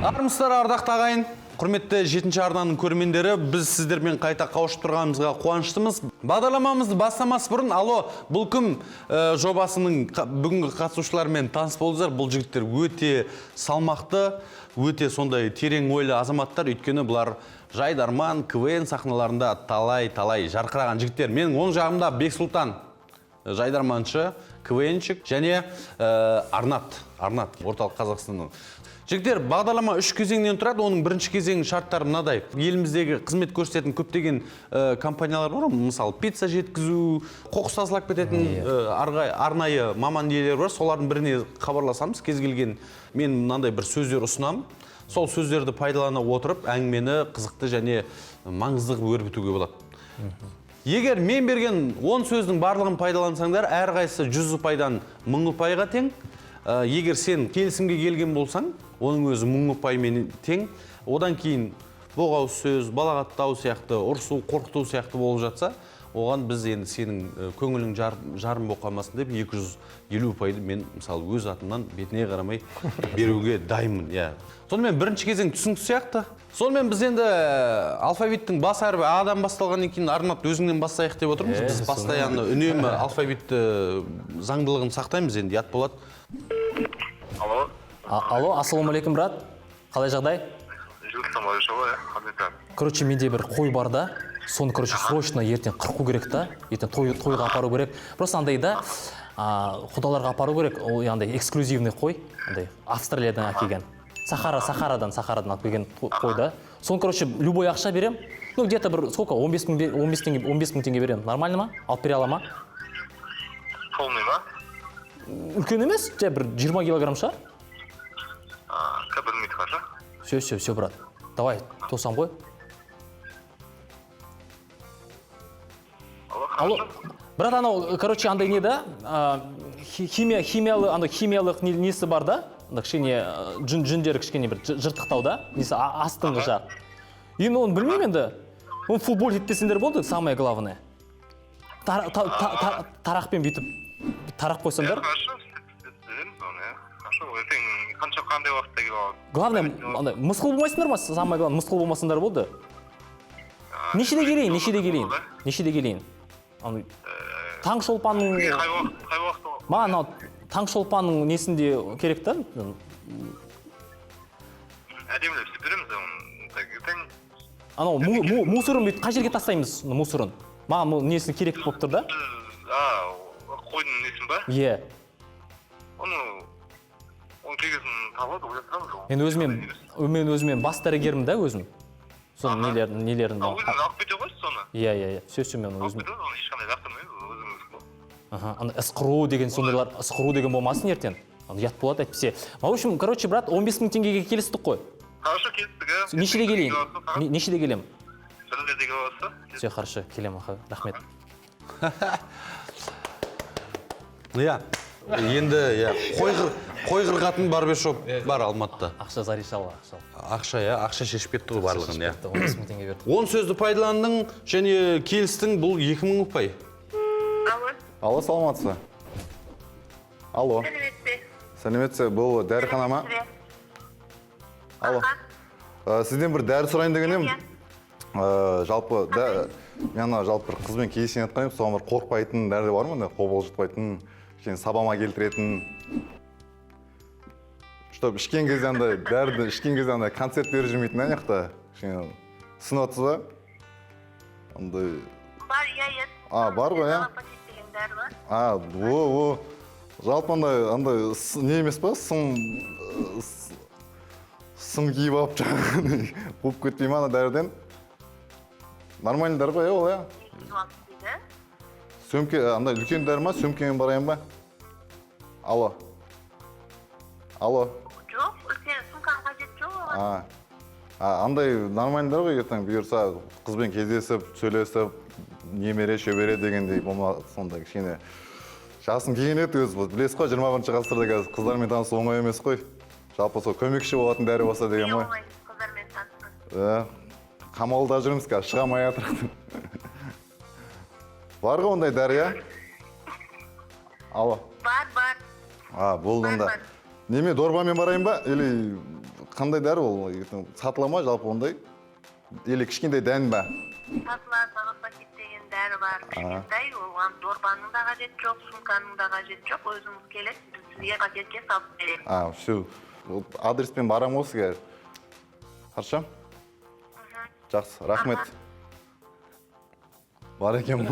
Армысыздар, ардақты ағайын. Құрметті 7-ші арнаның көрермендері, біз сіздермен қайта қауышып тұрғанымызға қуаныштымыз. Бағдарламамызды бастамас бұрын, алло, бұл кім жобасының бүгінгі қатысушыларымен таныс болыңыздар. Бұл жігіттер өте салмақты, өте сондай терең ойлы азаматтар, өйткені бұлар Жайдарман, КВН сахналарында талай жарқыраған жігіттер. Менің оң жағымда Бексұлтан, Жайдарманшы, КВНчик және Арнат, орталық Қазақстанның. Жігіттер, бағдарлама 3 кезеңнен тұрады. Оның бірінші кезеңнің шарттары мынадай. Еліміздегі қызмет көрсететін көптеген компаниялар бар. Мысалы, пицца жеткізу, қоқыс тасалап кететін арнайы маман иелері бар. Солардың біріне хабарласамыз. Кез келген мен мынандай бір сөздер ұсынамын. Сол сөздерді пайдалана отырып, әңгімені қызықты және маңызды өрбітуге болады. Егер мен берген 10 сөздің барлығын пайдалансаңдар, әрқайсысы 100 ұпайдан 1000 ұпайға тең. Егер сен келісімге келген болсаң, оның өзі 1000 ұпаймен тең. Одан кейін боғауыз сөз, балағаттау сияқты, ұрсу, қорқыту сияқты болып жатса, оған біз енді сенің көңілің жарым болып қалмасын деп 250 ұпайды мен мысалы өз атымнан бетіне қарамай беруге дайынмын. Сонымен бірінші кезең түсінікті сияқты. Сонымен біз енді алфавиттің бас әрбі Адан басталғаннан кейін Арнат өзіңнен бастайық деп отырмыз. Біз постоянно үнемі алфавитті заңдылығын сақтаймыз, енді ят болады. Алло, ассалаумалейкум, брат. Қалай жағдай? Короче, менде бір қой бар да. Соны, короче, срочно ертең қырқу керек та. Ертең тойға апару керек. Просто андай да, құдаларға апару керек. Ол андай эксклюзивный қой. Андай Австралиядан әкелген. Сахарадан алып келген қой да. Соны, короче, любой ақша берем. Ну, где-то бір, сколько? 15 мың теңге берем. Нормально ма? Алып бере ала ма? Полный ма? Үлкен емес, бір 20 килограмм шығар. Білмейді қаша. Все, брат. Давай, тосам ғой. Алло, брат, анау, короче, андай не да, химиялық несі бар да, кішкене жүндері кішкене бір жыртықтау да, несі астыңғы жақ. Енді оны білмеймін енді, оны футбол етпесендер болды, самое главное. Тарақпен бүйтіп, тарақ қойсаңдар. Главное, мысқыл болмайсыңдар ма, самое главное, мысқыл болмасыңдар болды. Нешеде келейін? Таңшолпанның... Қай уақыт? Маған Таңшолпанның несінде керек та? Әдемілеп береміз оны. Анау, мусорын бүйтіп, қай жерге тастаймыз мусорын? Маған несін керек болып тұр да? Қойдың несін ба? Е. Оны кегесін табады, ойластырамыз. Мен өзімен бас дәрігермін да өзім. Соның нелерін... Өзің алып кете қойсы соны? Е, сөз мен өзім. Алып кете қойсы, оны ешқандай лақтырмайды, өзіңіз қой. Ысқыру деген сондайлар, ысқыру деген болмасын ертең. Ұят болады әйтпесе. В общем, короче, брат, 15 000 теңгеге келістік қой. Хорошо, келістік, Нешеде келейін? Нешеде келем? Сәлемдерде келесі. Все, хорошо, келем, рахмет. Енді қой қырғатын барбершоп бар Алматыда. Ақша заришалы, Ақша шешіп кетті ғой барлығын. 15 000 теңге берді. 10 сөзді пайдаландың және келістің, бұл 2000 ұпай. Алло, саламатсыз. Алло. Сәлеметсіз, бұл дәріхана ма? Алло. Сізден бір дәрі сұрайын деген едім. Жалпы бір қызбен кездесейін жатқан едім, соған бір қорықпайтын дәрі бар ма? Қобалжытпайтын, сабама келтіретін. Чтоб ішкен кезде андай дәріні ішкен кезде андай концерт беріп жүрмейтін аяқта. Сынып отырсыз ба? Андай... Бар, бар ғой, я? Жалпы андай не емес па? Сым киіп алып жаңағы қуып кетпей ма ана дәріден? Нормальный дәрі ба, ол, я? Сөмке, андай үлкен дәрі ма? Сөмкемен барайын ба? Алло. Жоқ, үлкен сұмкаға қажет жоқ. Андай нормальный дәрі ғой, ертең бұйырса қызбен кездесіп, сөйлесіп, немере, шөбере дегендей сондай кішкене. Жасын кейін еді өзі, білесіз қой, 21-ші ғасырда қыздармен танысу оңай емес қой. Жалпы сол көмекші болатын дәрі болса деген ғой. Қыздармен танысу. Қамалда жүрміз қазір, шығамай атырақтың. Бар ғой ондай дәрі, я? Алло. Бар. Болдыңда. Неме, дорбамен барайын ба? Или қандай дәрі ол? Сатыла ма жалпы ондай? Или кішкентай дән ба? Сатылар сағатпакет деген дәрі бар. Кішкентай, оған дорбаның да қажет жоқ, сумканың да қажет жоқ. Өзіңіз келесіз, біз сізге пакетке салып береміз. Все. Адреспен барам осы қазір. Хорошо? Жақсы, рахмет. Бар екен.